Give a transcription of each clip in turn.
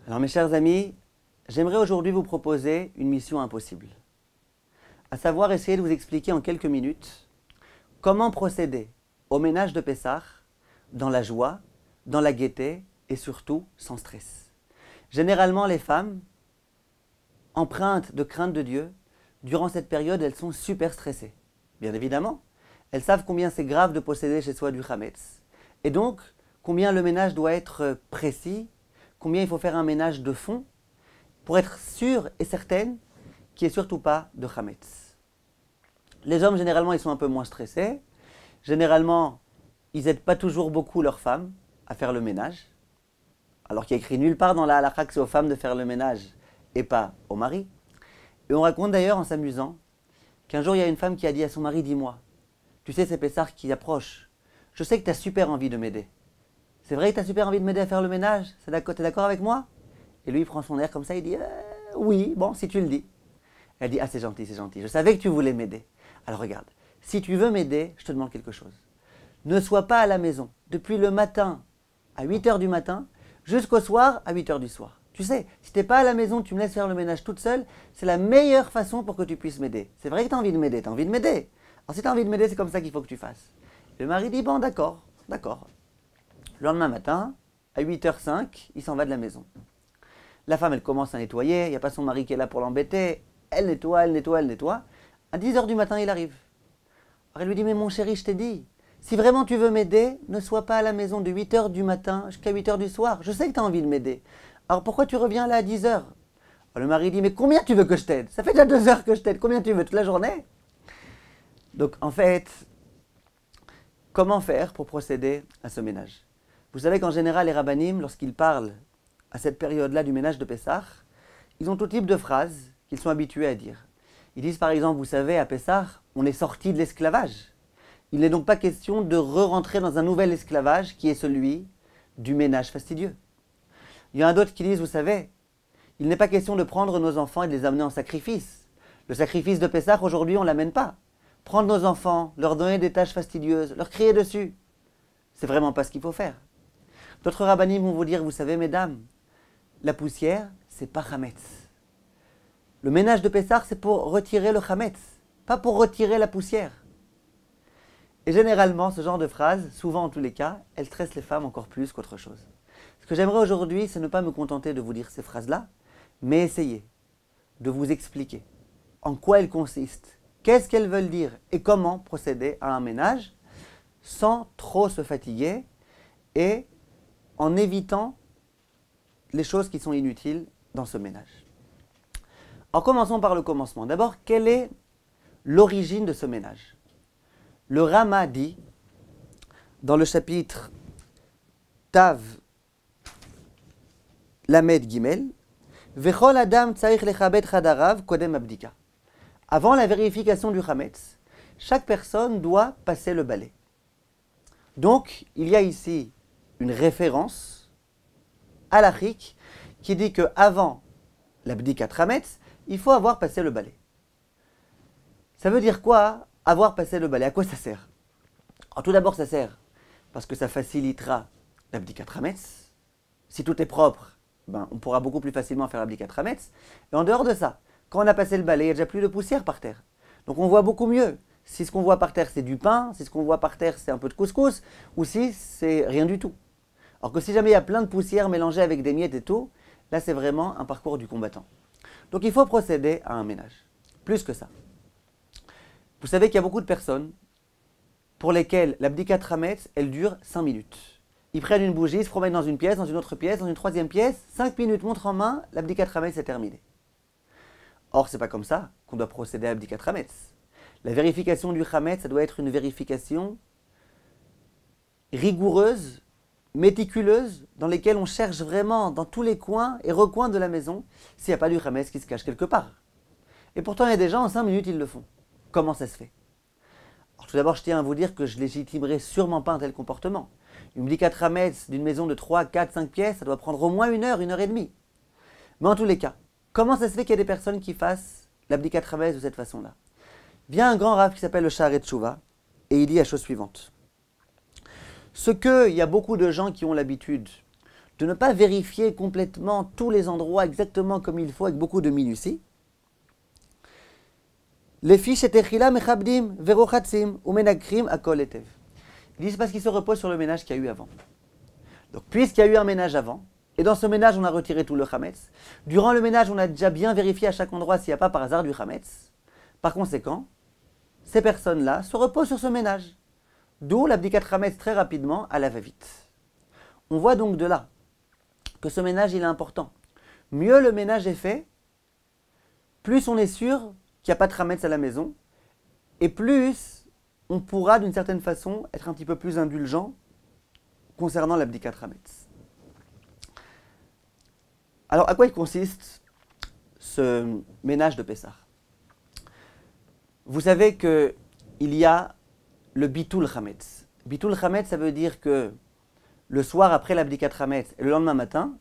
Alors mes chers amis, j'aimerais aujourd'hui vous proposer une mission impossible. À savoir essayer de vous expliquer en quelques minutes comment procéder au ménage de Pessah dans la joie, dans la gaieté et surtout sans stress. Généralement les femmes, empreintes de crainte de Dieu, durant cette période elles sont super stressées. Bien évidemment, elles savent combien c'est grave de posséder chez soi du chametz. Et donc, combien le ménage doit être précis, combien il faut faire un ménage de fond pour être sûre et certaine qu'il n'y ait surtout pas de chametz. Les hommes, généralement, ils sont un peu moins stressés. Généralement, ils n'aident pas toujours beaucoup leurs femmes à faire le ménage. Alors qu'il y a écrit nulle part dans la halakha que c'est aux femmes de faire le ménage et pas au mari. Et on raconte d'ailleurs en s'amusant qu'un jour il y a une femme qui a dit à son mari, dis-moi, tu sais c'est Pessah qui approche, je sais que tu as super envie de m'aider. C'est vrai que tu as super envie de m'aider à faire le ménage, tu es d'accord avec moi? Et lui il prend son air comme ça, il dit, oui, bon si tu le dis. Elle dit, ah c'est gentil, je savais que tu voulais m'aider. Alors regarde, si tu veux m'aider, je te demande quelque chose. Ne sois pas à la maison depuis le matin à 8h du matin jusqu'au soir à 8h du soir. Tu sais, si tu n'es pas à la maison, tu me laisses faire le ménage toute seule, c'est la meilleure façon pour que tu puisses m'aider. C'est vrai que tu as envie de m'aider, tu as envie de m'aider. Alors si tu as envie de m'aider, c'est comme ça qu'il faut que tu fasses. Le mari dit, bon d'accord. Le lendemain matin, à 8h05, il s'en va de la maison. La femme, elle commence à nettoyer, il n'y a pas son mari qui est là pour l'embêter. Elle nettoie. À 10h du matin, il arrive. Alors elle lui dit, mais mon chéri, je t'ai dit, si vraiment tu veux m'aider, ne sois pas à la maison de 8h du matin jusqu'à 8h du soir. Je sais que tu as envie de m'aider. Alors pourquoi tu reviens là à 10h? Alors le mari dit, mais combien tu veux que je t'aide? Ça fait déjà 2 heures que je t'aide. Combien tu veux? Toute la journée? Donc en fait, comment faire pour procéder à ce ménage? Vous savez qu'en général, les rabbinim, lorsqu'ils parlent à cette période-là du ménage de Pessah, ils ont tout type de phrases qu'ils sont habitués à dire. Ils disent par exemple, vous savez, à Pessah, on est sorti de l'esclavage. Il n'est donc pas question de re-rentrer dans un nouvel esclavage qui est celui du ménage fastidieux. Il y en a d'autres qui disent, vous savez, il n'est pas question de prendre nos enfants et de les amener en sacrifice. Le sacrifice de Pessah, aujourd'hui, on ne l'amène pas. Prendre nos enfants, leur donner des tâches fastidieuses, leur crier dessus, c'est vraiment pas ce qu'il faut faire. D'autres rabbinim vont vous dire, vous savez, mesdames, la poussière, c'est pas chametz. Le ménage de Pessah, c'est pour retirer le chametz, pas pour retirer la poussière. Et généralement, ce genre de phrase, souvent en tous les cas, elles stressent les femmes encore plus qu'autre chose. Ce que j'aimerais aujourd'hui, c'est ne pas me contenter de vous dire ces phrases-là, mais essayer de vous expliquer en quoi elles consistent, qu'est-ce qu'elles veulent dire et comment procéder à un ménage sans trop se fatiguer et en évitant les choses qui sont inutiles dans ce ménage. Alors commençons par le commencement. D'abord, quelle est l'origine de ce ménage? Le Rama dit, dans le chapitre Tav Lamed Gimel, Vechol Adam Tsaich Lechabed Chadarav Kodem Abdika. Avant la vérification du Chametz, chaque personne doit passer le balai. Donc, il y a ici une référence halachique qui dit qu'avant l'Abdikat Chametz, il faut avoir passé le balai. Ça veut dire quoi, avoir passé le balai? À quoi ça sert? Alors, tout d'abord, ça sert parce que ça facilitera l'Abdikat Chametz. Si tout est propre, on pourra beaucoup plus facilement faire l'Abdikat Chametz. Et en dehors de ça, quand on a passé le balai, il n'y a déjà plus de poussière par terre. Donc on voit beaucoup mieux. Si ce qu'on voit par terre, c'est du pain, si ce qu'on voit par terre, c'est un peu de couscous, ou si c'est rien du tout. Alors que si jamais il y a plein de poussière mélangée avec des miettes et tout, là c'est vraiment un parcours du combattant. Donc il faut procéder à un ménage. Plus que ça. Vous savez qu'il y a beaucoup de personnes pour lesquelles l'Abdikat Chametz, elle dure 5 minutes. Ils prennent une bougie, ils se promènent dans une pièce, dans une autre pièce, dans une troisième pièce, 5 minutes, montre en main, l'Abdikat Chametz est terminé. Or, ce n'est pas comme ça qu'on doit procéder à l'Abdikat Chametz. La vérification du Chametz, ça doit être une vérification rigoureuse, méticuleuse, dans laquelle on cherche vraiment dans tous les coins et recoins de la maison s'il n'y a pas du Chametz qui se cache quelque part. Et pourtant, il y a des gens, en 5 minutes, ils le font. Comment ça se fait? Alors, tout d'abord, je tiens à vous dire que je légitimerai sûrement pas un tel comportement. Une Bdikat Chametz d'une maison de 3, 4, 5 pièces, ça doit prendre au moins 1 heure, 1 heure et demie. Mais en tous les cas, comment ça se fait qu'il y a des personnes qui fassent l'Abdikat Chametz de cette façon-là? Vient un grand rav qui s'appelle le Sha'arei Teshuvah et il dit la chose suivante. Ce qu'il y a beaucoup de gens qui ont l'habitude de ne pas vérifier complètement tous les endroits exactement comme il faut avec beaucoup de minutie. Les fiches etechila mechabdim verochatzim umenakrim akol etev. Ils disent parce qu'ils se reposent sur le ménage qu'il y a eu avant. Donc puisqu'il y a eu un ménage avant, et dans ce ménage on a retiré tout le chametz, durant le ménage on a déjà bien vérifié à chaque endroit s'il n'y a pas par hasard du chametz. Par conséquent, ces personnes-là se reposent sur ce ménage. D'où l'abdikat chametz très rapidement à la va-vite. On voit donc de là que ce ménage il est important. Mieux le ménage est fait, plus on est sûr qu'il n'y a pas de chametz à la maison, et plus on pourra d'une certaine façon être un petit peu plus indulgent concernant l'abdikat chametz. Alors à quoi il consiste ce ménage de Pessah? Vous savez qu'il y a le bitul chametz. Bitul chametz, ça veut dire que le soir après l'abdikat chametz et le lendemain matin,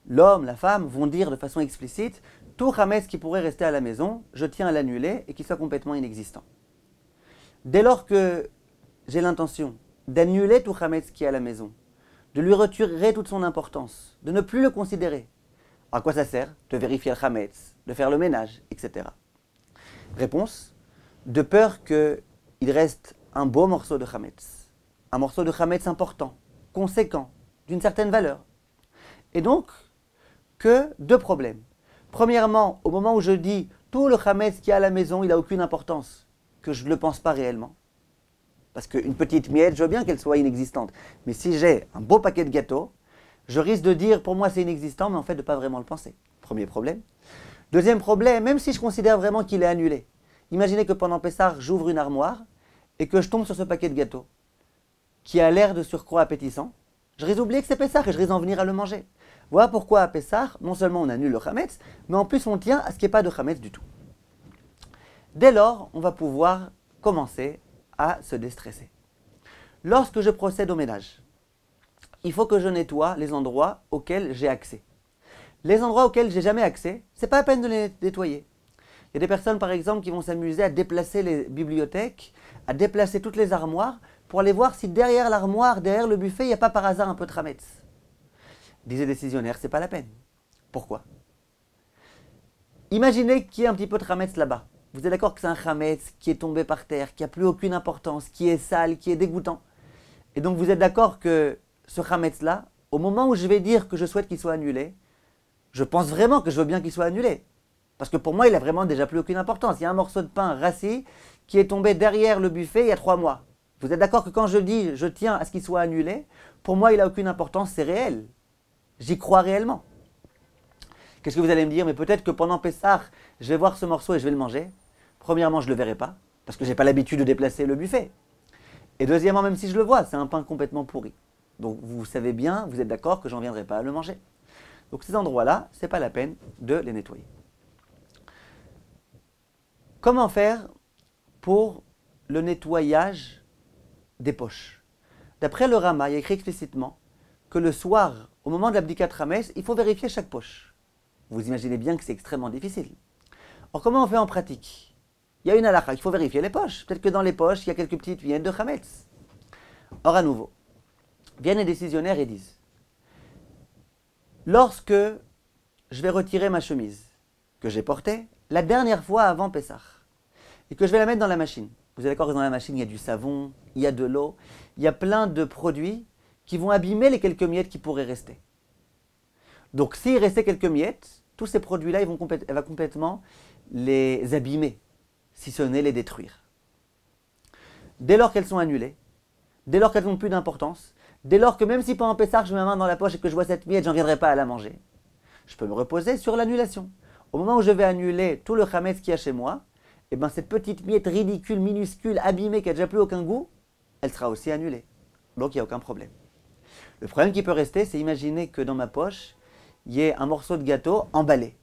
l'homme, la femme vont dire de façon explicite tout chametz qui pourrait rester à la maison, je tiens à l'annuler et qu'il soit complètement inexistant. Dès lors que j'ai l'intention d'annuler tout chametz qui est à la maison, de lui retirer toute son importance, de ne plus le considérer, à quoi ça sert? De vérifier le chametz, de faire le ménage, etc. Réponse: de peur qu'il reste un beau morceau de chametz, un morceau de chametz important, conséquent, d'une certaine valeur. Et donc, que deux problèmes. Premièrement, au moment où je dis tout le chametz qui est à la maison, il n'a aucune importance, que je ne le pense pas réellement. Parce qu'une petite miette, je veux bien qu'elle soit inexistante. Mais si j'ai un beau paquet de gâteaux, je risque de dire pour moi c'est inexistant, mais en fait de ne pas vraiment le penser. Premier problème. Deuxième problème, même si je considère vraiment qu'il est annulé, imaginez que pendant Pessah, j'ouvre une armoire et que je tombe sur ce paquet de gâteaux qui a l'air de surcroît appétissant. Je risque d'oublier que c'est Pessah et je risque d'en venir à le manger. Voilà pourquoi à Pessah, non seulement on annule le chametz, mais en plus on tient à ce qu'il n'y ait pas de chametz du tout. Dès lors, on va pouvoir commencer à se déstresser. Lorsque je procède au ménage, il faut que je nettoie les endroits auxquels j'ai accès. Les endroits auxquels j'ai jamais accès, c'est pas la peine de les nettoyer. Il y a des personnes par exemple qui vont s'amuser à déplacer les bibliothèques, à déplacer toutes les armoires pour aller voir si derrière l'armoire, derrière le buffet, il n'y a pas par hasard un peu de chametz. Disent les décisionnaires, c'est pas la peine. Pourquoi? Imaginez qu'il y ait un petit peu de chametz là-bas. Vous êtes d'accord que c'est un chametz qui est tombé par terre, qui n'a plus aucune importance, qui est sale, qui est dégoûtant. Et donc vous êtes d'accord que ce chametz-là, au moment où je vais dire que je souhaite qu'il soit annulé, je pense vraiment que je veux bien qu'il soit annulé. Parce que pour moi, il n'a vraiment déjà plus aucune importance. Il y a un morceau de pain rassis qui est tombé derrière le buffet il y a 3 mois. Vous êtes d'accord que quand je dis je tiens à ce qu'il soit annulé, pour moi, il n'a aucune importance, c'est réel. J'y crois réellement. Qu'est-ce que vous allez me dire? Mais peut-être que pendant Pessah, je vais voir ce morceau et je vais le manger. Premièrement, je ne le verrai pas, parce que je n'ai pas l'habitude de déplacer le buffet. Et deuxièmement, même si je le vois, c'est un pain complètement pourri. Donc vous savez bien, vous êtes d'accord que j'en viendrai pas à le manger. Donc ces endroits-là, ce n'est pas la peine de les nettoyer. Comment faire pour le nettoyage des poches? D'après le Rama, il y a écrit explicitement que le soir, au moment de l'abdikat chametz, il faut vérifier chaque poche. Vous imaginez bien que c'est extrêmement difficile. Or, comment on fait en pratique? Il y a une halakha, il faut vérifier les poches. Peut-être que dans les poches, il y a quelques petites miettes de chametz. Or, à nouveau, viennent les décisionnaires et disent: lorsque je vais retirer ma chemise que j'ai portée la dernière fois avant Pessah et que je vais la mettre dans la machine, vous êtes d'accord que dans la machine, il y a du savon, il y a de l'eau, il y a plein de produits qui vont abîmer les quelques miettes qui pourraient rester. Donc, s'il restait quelques miettes, tous ces produits-là, elle va complètement les abîmer, si ce n'est les détruire. Dès lors qu'elles sont annulées, dès lors qu'elles n'ont plus d'importance, dès lors que même si pendant Pessah, je mets ma main dans la poche et que je vois cette miette, je n'en viendrai pas à la manger, je peux me reposer sur l'annulation. Au moment où je vais annuler tout le chametz qu'il y a chez moi, eh ben, cette petite miette ridicule, minuscule, abîmée, qui n'a déjà plus aucun goût, elle sera aussi annulée. Donc il n'y a aucun problème. Le problème qui peut rester, c'est imaginer que dans ma poche, il y ait un morceau de gâteau emballé.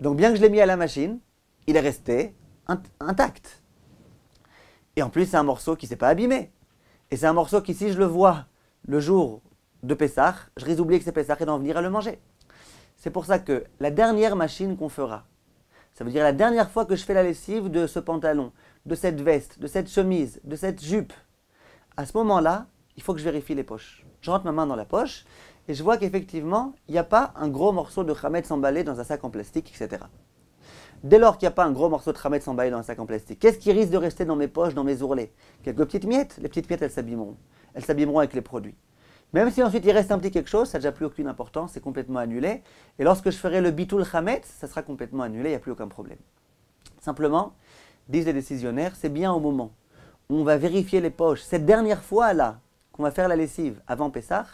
Donc bien que je l'ai mis à la machine, il est resté intact. Et en plus, c'est un morceau qui ne s'est pas abîmé. Et c'est un morceau qui, si je le vois le jour de Pessah, je risque d'oublier que c'est Pessah et d'en venir à le manger. C'est pour ça que la dernière machine qu'on fera, ça veut dire la dernière fois que je fais la lessive de ce pantalon, de cette veste, de cette chemise, de cette jupe, à ce moment-là, il faut que je vérifie les poches. Je rentre ma main dans la poche et je vois qu'effectivement, il n'y a pas un gros morceau de chametz emballé dans un sac en plastique, etc. Dès lors qu'il n'y a pas un gros morceau de chametz emballé dans un sac en plastique, qu'est-ce qui risque de rester dans mes poches, dans mes ourlets? Quelques petites miettes. Les petites miettes, elles s'abîmeront. Elles s'abîmeront avec les produits. Même si ensuite il reste un petit quelque chose, ça n'a déjà plus aucune importance, c'est complètement annulé. Et lorsque je ferai le bitul chametz, ça sera complètement annulé, il n'y a plus aucun problème. Simplement, disent les décisionnaires, c'est bien au moment où on va vérifier les poches, cette dernière fois-là, qu'on va faire la lessive avant Pessah,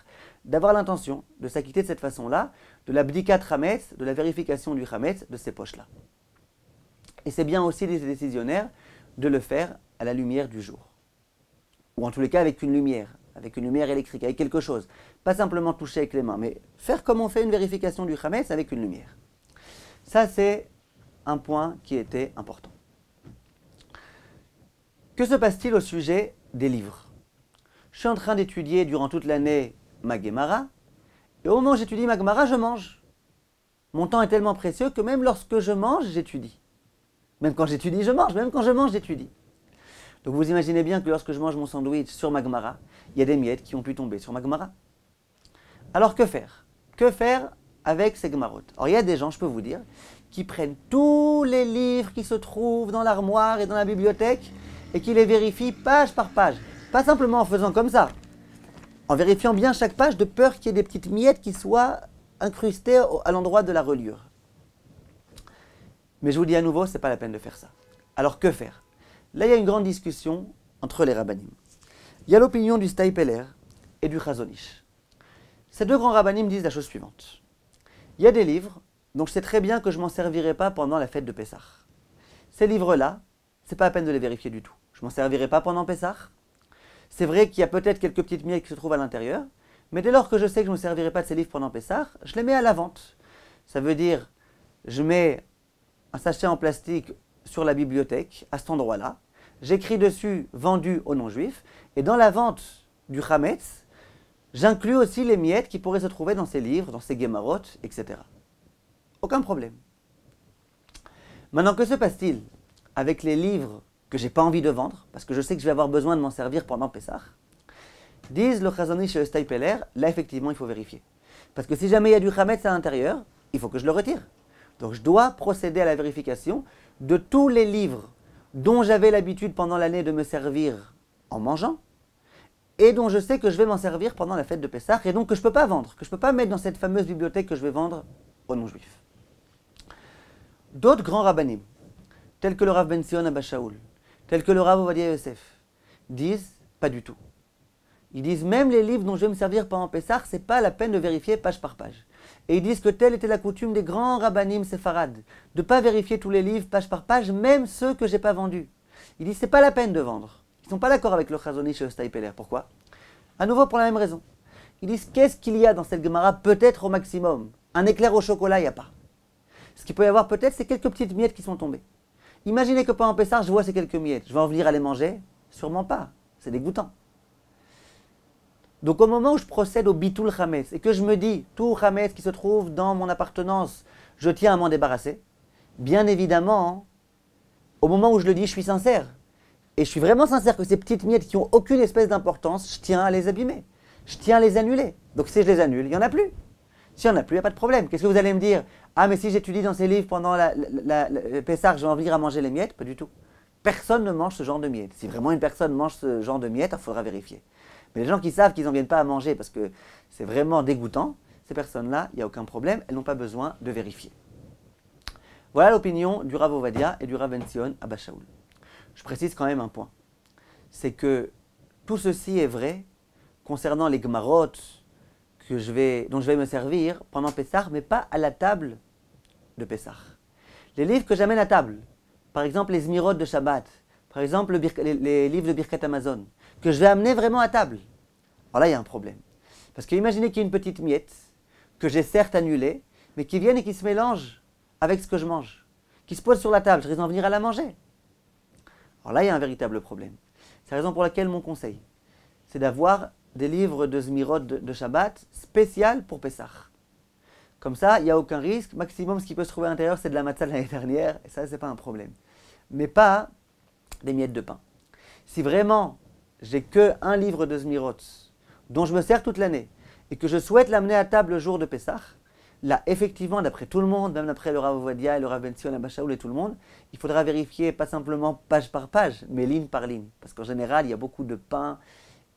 d'avoir l'intention de s'acquitter de cette façon-là, de la bdikat chametz, de la vérification du chametz de ces poches-là. Et c'est bien aussi, disent les décisionnaires, de le faire à la lumière du jour. Ou en tous les cas avec une lumière électrique, avec quelque chose. Pas simplement toucher avec les mains, mais faire comme on fait une vérification du chametz avec une lumière. Ça, c'est un point qui était important. Que se passe-t-il au sujet des livres? Je suis en train d'étudier durant toute l'année ma Gemara, et au moment où j'étudie ma Gemara, je mange. Mon temps est tellement précieux que même lorsque je mange, j'étudie. Même quand j'étudie, je mange. Même quand je mange, j'étudie. Donc vous imaginez bien que lorsque je mange mon sandwich sur ma Gemara, il y a des miettes qui ont pu tomber sur ma Gemara. Alors que faire? Que faire avec ces Gemarot? Alors il y a des gens, je peux vous dire, qui prennent tous les livres qui se trouvent dans l'armoire et dans la bibliothèque et qui les vérifient page par page. Pas simplement en faisant comme ça, en vérifiant bien chaque page de peur qu'il y ait des petites miettes qui soient incrustées à l'endroit de la reliure. Mais je vous dis à nouveau, ce n'est pas la peine de faire ça. Alors que faire? Là, il y a une grande discussion entre les rabbanim. Il y a l'opinion du Staipeler et du Chazon Ish. Ces deux grands rabbanim disent la chose suivante. Il y a des livres dont je sais très bien que je ne m'en servirai pas pendant la fête de Pessah. Ces livres-là, ce n'est pas la peine de les vérifier du tout. Je ne m'en servirai pas pendant Pessah. C'est vrai qu'il y a peut-être quelques petites miettes qui se trouvent à l'intérieur, mais dès lors que je sais que je ne me servirai pas de ces livres pendant Pessah, je les mets à la vente. Ça veut dire, je mets un sachet en plastique sur la bibliothèque, à cet endroit-là. J'écris dessus « vendu aux non-juifs » et dans la vente du chametz, j'inclus aussi les miettes qui pourraient se trouver dans ces livres, dans ces gemarot, etc. Aucun problème. Maintenant, que se passe-t-il avec les livres que je n'ai pas envie de vendre, parce que je sais que je vais avoir besoin de m'en servir pendant Pessah? Disent le Chazon Ish et le Staipeler, là effectivement il faut vérifier. Parce que si jamais il y a du chametz à l'intérieur, il faut que je le retire. Donc je dois procéder à la vérification de tous les livres dont j'avais l'habitude pendant l'année de me servir en mangeant, et dont je sais que je vais m'en servir pendant la fête de Pessah, et donc que je ne peux pas vendre, que je ne peux pas mettre dans cette fameuse bibliothèque que je vais vendre aux non-juifs. D'autres grands rabbanim, tels que le Rav Ben Sion Abba Shaul, tels que le Rav Ovadia Yosef, disent pas du tout. Ils disent même les livres dont je vais me servir pendant Pessah, c'est pas la peine de vérifier page par page. Et ils disent que telle était la coutume des grands rabbanim séfarades, de ne pas vérifier tous les livres page par page, même ceux que je n'ai pas vendus. Ils disent c'est pas la peine de vendre. Ils ne sont pas d'accord avec le Chazon Ish et le Staipeler. Pourquoi? À nouveau pour la même raison. Ils disent qu'est-ce qu'il y a dans cette Gemara peut-être au maximum? Un éclair au chocolat, il n'y a pas. Ce qu'il peut y avoir peut-être, c'est quelques petites miettes qui sont tombées. Imaginez que pendant Pessah, je vois ces quelques miettes. Je vais en venir à les manger? Sûrement pas. C'est dégoûtant. Donc au moment où je procède au bitul chametz et que je me dis tout chametz qui se trouve dans mon appartenance, je tiens à m'en débarrasser, bien évidemment, au moment où je le dis, je suis sincère. Et je suis vraiment sincère que ces petites miettes qui n'ont aucune espèce d'importance, je tiens à les abîmer. Je tiens à les annuler. Donc si je les annule, il n'y en a plus. S'il n'y en a plus, il n'y a pas de problème. Qu'est-ce que vous allez me dire? Ah mais si j'étudie dans ces livres pendant le Pessah, je vais en venir à manger les miettes? Pas du tout. Personne ne mange ce genre de miettes. Si vraiment une personne mange ce genre de miettes, il faudra vérifier. Mais les gens qui savent qu'ils n'en viennent pas à manger parce que c'est vraiment dégoûtant, ces personnes-là, il n'y a aucun problème, elles n'ont pas besoin de vérifier. Voilà l'opinion du Rav Ovadia et du Rav Ben Sion Abba Shaul. Je précise quand même un point, c'est que tout ceci est vrai concernant les Gemarot dont je vais me servir pendant Pessah, mais pas à la table de Pessah. Les livres que j'amène à table, par exemple les Zmirot de Shabbat, par exemple les livres de Birkat Amazon, que je vais amener vraiment à table. Alors là, il y a un problème. Parce que imaginez qu'il y a une petite miette que j'ai certes annulée, mais qui vienne et qui se mélange avec ce que je mange, qui se pose sur la table, je risque d'en venir à la manger. Alors là, il y a un véritable problème. C'est la raison pour laquelle mon conseil, c'est d'avoir des livres de Zmirot de Shabbat spécial pour Pessah. Comme ça, il n'y a aucun risque. Maximum, ce qui peut se trouver à l'intérieur, c'est de la matzah de l'année dernière, et ça, c'est pas un problème. Mais pas des miettes de pain. Si vraiment j'ai qu'un livre de Zmirot dont je me sers toute l'année et que je souhaite l'amener à table le jour de Pessah, là, effectivement, d'après tout le monde, même d'après le Rav Ovadia et le Rav Ben Zion Abba Shaul et tout le monde, il faudra vérifier pas simplement page par page, mais ligne par ligne. Parce qu'en général, il y a beaucoup de pain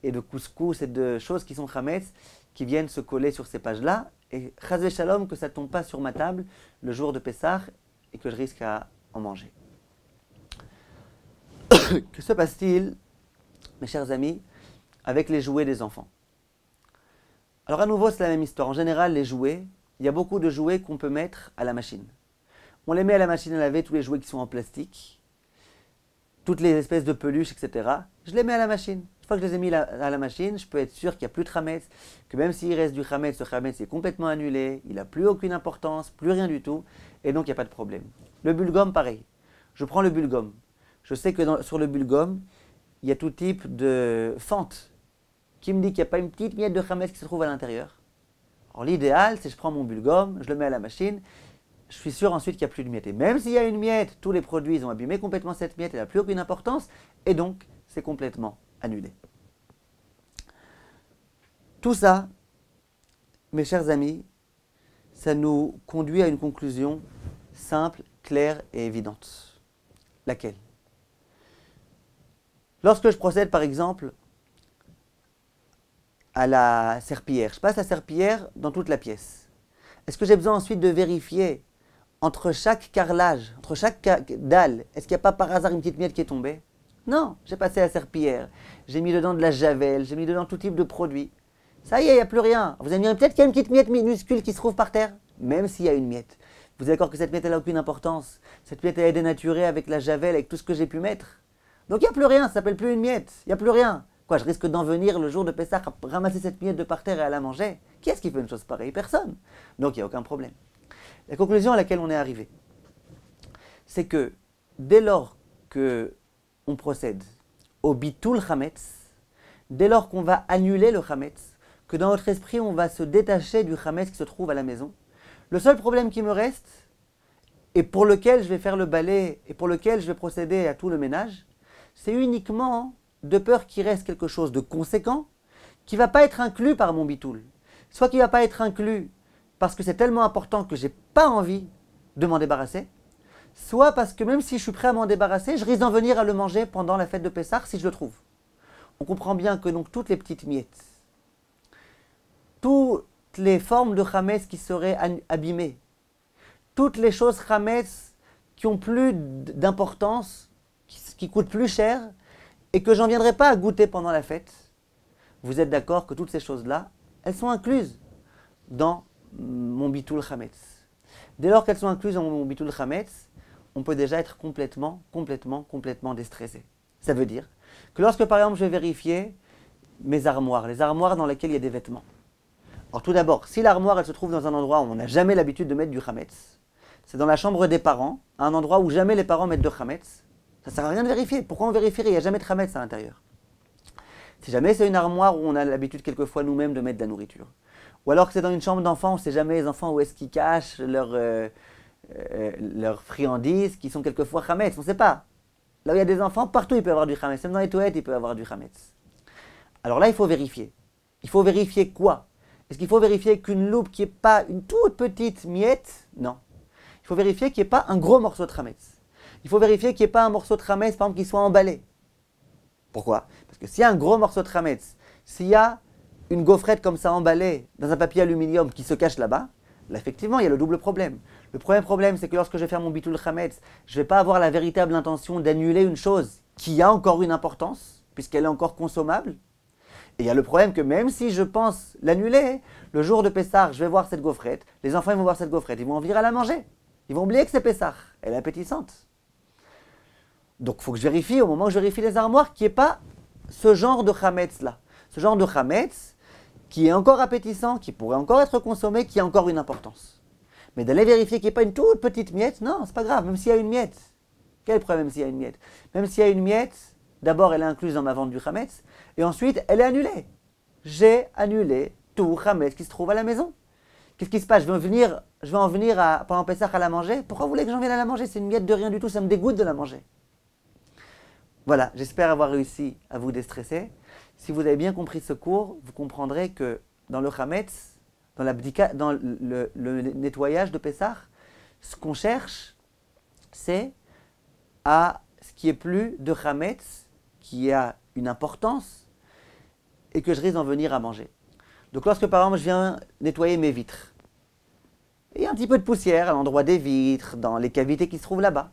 et de couscous et de choses qui sont chametz, qui viennent se coller sur ces pages-là. Et chas shalom, que ça ne tombe pas sur ma table le jour de Pessah et que je risque à en manger. Que se passe-t-il, mes chers amis, avec les jouets des enfants? Alors à nouveau, c'est la même histoire. En général, les jouets, il y a beaucoup de jouets qu'on peut mettre à la machine. On les met à la machine à laver, tous les jouets qui sont en plastique, toutes les espèces de peluches, etc. Je les mets à la machine. Une fois que je les ai mis à la machine, je peux être sûr qu'il n'y a plus de chametz, que même s'il reste du chametz, ce chametz est complètement annulé, il n'a plus aucune importance, plus rien du tout, et donc il n'y a pas de problème. Le bulgum, pareil. Je prends le bulgum. Je sais que sur le bulgum, il y a tout type de fente qui me dit qu'il n'y a pas une petite miette de chametz qui se trouve à l'intérieur. Alors l'idéal, c'est que je prends mon bulgum, je le mets à la machine, je suis sûr ensuite qu'il n'y a plus de miettes. Et même s'il y a une miette, tous les produits ils ont abîmé complètement cette miette, elle n'a plus aucune importance, et donc c'est complètement annulé. Tout ça, mes chers amis, ça nous conduit à une conclusion simple, claire et évidente. Laquelle? Lorsque je procède par exemple à la serpillière, je passe la serpillière dans toute la pièce. Est-ce que j'ai besoin ensuite de vérifier entre chaque carrelage, entre chaque dalle, est-ce qu'il n'y a pas par hasard une petite miette qui est tombée? Non, j'ai passé la serpillière, j'ai mis dedans de la javel, j'ai mis dedans tout type de produits. Ça y est, il n'y a plus rien. Vous allez me dire peut-être qu'il y a une petite miette minuscule qui se trouve par terre, même s'il y a une miette. Vous êtes d'accord que cette miette elle n'a aucune importance. Cette miette elle est dénaturée avec la javel, avec tout ce que j'ai pu mettre. Donc il n'y a plus rien, ça ne s'appelle plus une miette, il n'y a plus rien. Quoi, je risque d'en venir le jour de Pessah à ramasser cette miette de par terre et à la manger? Qui est-ce qui fait une chose pareille? Personne. Donc il n'y a aucun problème. La conclusion à laquelle on est arrivé, c'est que dès lors qu'on procède au bitul chametz, dès lors qu'on va annuler le chametz, que dans notre esprit on va se détacher du chametz qui se trouve à la maison, le seul problème qui me reste, et pour lequel je vais faire le balai, et pour lequel je vais procéder à tout le ménage, c'est uniquement de peur qu'il reste quelque chose de conséquent qui ne va pas être inclus par mon bitoul. Soit qui ne va pas être inclus parce que c'est tellement important que je n'ai pas envie de m'en débarrasser, soit parce que même si je suis prêt à m'en débarrasser, je risque d'en venir à le manger pendant la fête de Pessah si je le trouve. On comprend bien que donc toutes les petites miettes, toutes les formes de chametz qui seraient abîmées, toutes les choses chametz qui ont plus d'importance, qui coûtent plus cher, et que j'en viendrai pas à goûter pendant la fête, vous êtes d'accord que toutes ces choses-là, elles sont incluses dans mon bitul chametz. Dès lors qu'elles sont incluses dans mon bitul chametz, on peut déjà être complètement déstressé. Ça veut dire que lorsque par exemple je vais vérifier mes armoires, les armoires dans lesquelles il y a des vêtements. Alors tout d'abord, si l'armoire elle se trouve dans un endroit où on n'a jamais l'habitude de mettre du chametz, c'est dans la chambre des parents, à un endroit où jamais les parents mettent de chametz, ça ne sert à rien de vérifier. Pourquoi on vérifierait? Il n'y a jamais de chametz à l'intérieur. Si jamais c'est une armoire où on a l'habitude quelquefois nous-mêmes de mettre de la nourriture, ou alors que c'est dans une chambre d'enfants, on ne sait jamais les enfants où est-ce qu'ils cachent leurs friandises qui sont quelquefois chametz, on ne sait pas. Là où il y a des enfants, partout il peut y avoir du chametz, même dans les toilettes il peut y avoir du chametz. Alors là il faut vérifier. Il faut vérifier quoi? Est-ce qu'il faut vérifier qu'une loupe qui n'est pas une toute petite miette? Non. Il faut vérifier qu'il n'y ait pas un gros morceau de chametz. Il faut vérifier qu'il n'y ait pas un morceau de chametz, par exemple, qui soit emballé. Pourquoi? Parce que s'il y a un gros morceau de chametz, s'il y a une gaufrette comme ça emballée dans un papier aluminium qui se cache là-bas, là effectivement il y a le double problème. Le premier problème c'est que lorsque je vais faire mon bitul chametz, je ne vais pas avoir la véritable intention d'annuler une chose qui a encore une importance, puisqu'elle est encore consommable. Et il y a le problème que même si je pense l'annuler, le jour de Pessah, je vais voir cette gaufrette, les enfants ils vont voir cette gaufrette, ils vont en venir à la manger. Ils vont oublier que c'est Pessah, elle est appétissante. Donc il faut que je vérifie, au moment où je vérifie les armoires, qu'il n'y ait pas ce genre de chametz là. Ce genre de chametz qui est encore appétissant, qui pourrait encore être consommé, qui a encore une importance. Mais d'aller vérifier qu'il n'y ait pas une toute petite miette, non, c'est pas grave, même s'il y a une miette. Quel problème même s'il y a une miette? Même s'il y a une miette, d'abord elle est incluse dans ma vente du chametz, et ensuite elle est annulée. J'ai annulé tout chametz qui se trouve à la maison. Qu'est-ce qui se passe? Je vais en venir pendant Pessah à la manger? Pourquoi vous voulez que j'en vienne à la manger? C'est une miette de rien du tout, ça me dégoûte de la manger. Voilà, j'espère avoir réussi à vous déstresser. Si vous avez bien compris ce cours, vous comprendrez que dans le Hametz, dans le nettoyage de Pessah, ce qu'on cherche, c'est à ce qui est plus de Hametz, qui a une importance, et que je risque d'en venir à manger. Donc lorsque par exemple je viens nettoyer mes vitres, il y a un petit peu de poussière à l'endroit des vitres, dans les cavités qui se trouvent là-bas.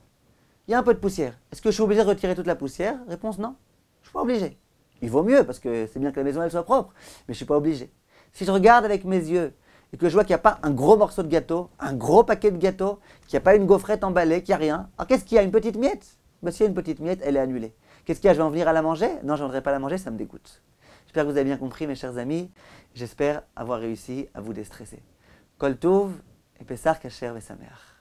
Il y a un peu de poussière. Est-ce que je suis obligé de retirer toute la poussière? Réponse non. Je ne suis pas obligé. Il vaut mieux parce que c'est bien que la maison elle soit propre, mais je ne suis pas obligé. Si je regarde avec mes yeux et que je vois qu'il n'y a pas un gros morceau de gâteau, un gros paquet de gâteau, qu'il n'y a pas une gaufrette emballée, qu'il n'y a rien, alors qu'est-ce qu'il y a? Une petite miette? Ben, s'il y a une petite miette, elle est annulée. Qu'est-ce qu'il y a? Je vais en venir à la manger? Non, je ne voudrais pas la manger, ça me dégoûte. J'espère que vous avez bien compris, mes chers amis. J'espère avoir réussi à vous déstresser. Kol Tov et Pessah Kasher Vesameach.